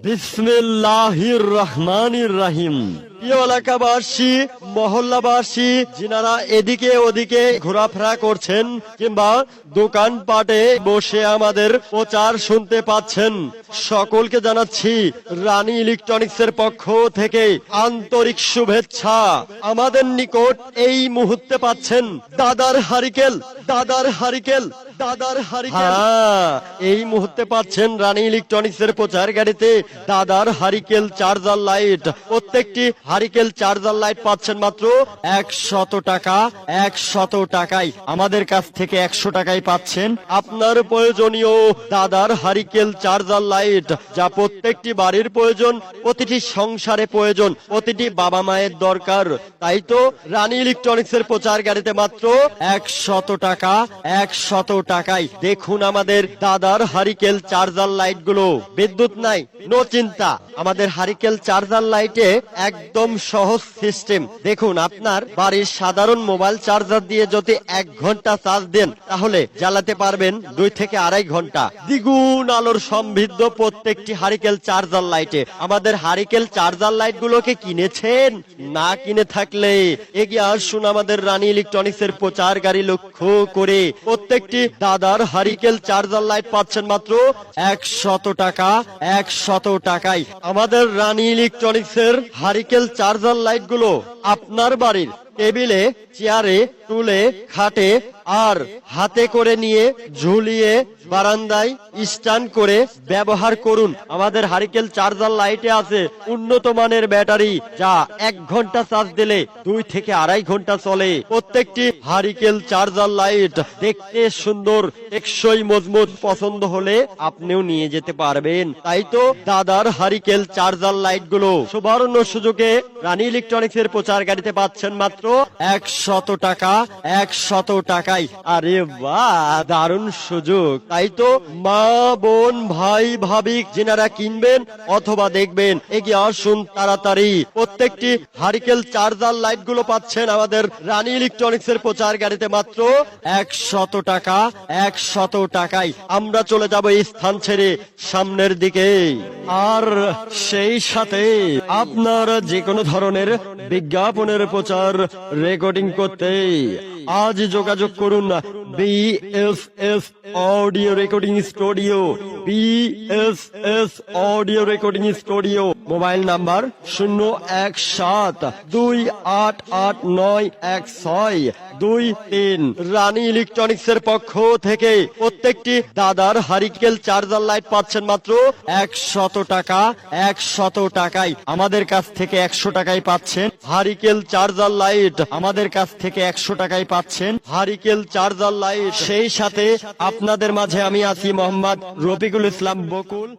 বিসমিল্লাহির রহমানির রহিম। প্রিয় এলাকাবাসী, মহল্লাবাসী, যিনারা এদিকে ওদিকে ঘোরাফেরা করছেন কিংবা দোকানপাটে বসে আমাদের প্রচার শুনতে পাচ্ছেন, সকলকে জানাচ্ছি রানী ইলেকট্রনিক্সের পক্ষ থেকে আন্তরিক শুভেচ্ছা। আমাদের নিকট এই মুহূর্তে পাচ্ছেন দাদার হারিকেল, দাদার হারিকেল, দাদার হারিকেল। এই মুহূর্তে পাচ্ছেন রানী ইলেকট্রনিক্সের প্রচার গাড়িতে দাদার হারিকেল চার্জার লাইট। প্রত্যেকটি হারিকেল চার্জার লাইট পাচ্ছেন মাত্র 100 টাকা। 100 টাকায় আমাদের কাছ থেকে 100 টাকায় পাচ্ছেন আপনার প্রয়োজনীয় দাদার হারিকেল চার্জার লাইট, যা প্রত্যেকটি বাড়ির প্রয়োজন, প্রতিটি সংসারে প্রয়োজন, প্রতিটি বাবা মায়ের দরকার। তাই তো রানী ইলেকট্রনিক্সের প্রচার গাড়িতে মাত্র 100 টাকা। 100 টাকায় দেখুন আমাদের দাদার হারিকেল চার্জার লাইট গুলো। বিদ্যুৎ নাই, নো চিন্তা, আমাদের হারিকেল চার্জার লাইটে একদম সহজ সিস্টেম। দেখুন, আপনার বাড়ির সাধারণ মোবাইল চার্জার দিয়ে যদি 1 ঘন্টা চার্জ দেন, তাহলে জ্বালাতে পারবেন 2 থেকে 2.5 ঘন্টা। দ্বিগুণ আলোর সমৃদ্ধ প্রত্যেকটি হারিকেল চার্জার লাইটে। আমাদের হারিকেল চার্জার লাইট গুলোকে কিনেছেন? না কিনে থাকলে এগিয়ে আসুন আমাদের রানী ইলেকট্রনিক্সের প্রচার গাড়ি লক্ষ্য করে। প্রত্যেকটি দাদার হারিকেল চার্জার লাইট পাচ্ছেন মাত্র 100 টাকা। 100 টাকায় আমাদের রানী ইলেকট্রনিক্সের হারিকেল চার্জার লাইট গুলো আপনার বাড়ির টেবিলে, চেয়ারে, টুলে, খাটে আর হাতে করে নিয়ে ঝুলিয়ে বারান্দায় স্ট্যান্ড করে ব্যবহার করুন। আমাদের হারিকেল চার্জার লাইটে আছে উন্নত মানের ব্যাটারি, যা 1 ঘন্টা চার্জ দিলে 2 থেকে 2.5 ঘন্টা চলে। প্রত্যেকটি হারিকেল চার্জার লাইট দেখতে সুন্দর, টেকসই, মজবুত। পছন্দ হলে আপনিও নিয়ে যেতে পারবেন। তাই তো দাদার হারিকেল চার্জার লাইট গুলো সুবর্ণ সুযোগে রানী ইলেকট্রনিক্স এর প্রচার গাড়িতে পাচ্ছেন মাত্র 100 টাকা। 100 টাকায়। আরে বাহ, দারুণ সুযোগ। তাই তো মা, বোন, ভাই, ভাবি যিনারা কিনবেন অথবা দেখবেন, এগিয়ে আসুন তাড়াতাড়ি। প্রত্যেকটি হারিকেল চার্জার লাইট গুলো পাচ্ছেন আমাদের রানী ইলেকট্রনিক্স এর প্রচার গাড়িতে মাত্র 100 টাকা। 100 টাকায় আমরা চলে যাব এই স্থান ছেড়ে সামনের দিকে। আর সেই সাথে আপনারা যে কোনো ধরনের বিজ্ঞাপনের প্রচার রেকর্ডিং করতে আজ যোগাযোগ করুন BSS audio recording studio. BSS audio recording studio. Mobile number 01728891623। রানী ইলেকট্রনিক্স এর পক্ষ থেকে প্রত্যেকটি দাদার হারিকেল চার্জার লাইট পাচ্ছেন মাত্র 100 টাকা। 100 টাকায় আমাদের কাছ থেকে 100 টাকায় পাচ্ছেন হারিকেল চার্জার লাইট। আমাদের কাছ থেকে 100 টাকায় পাচ্ছেন হারিকেল চার্জার লাইট। সেই সাথে আপনাদের মাঝে আমি আছি মোহাম্মদ রফিকুল ইসলাম বকুল।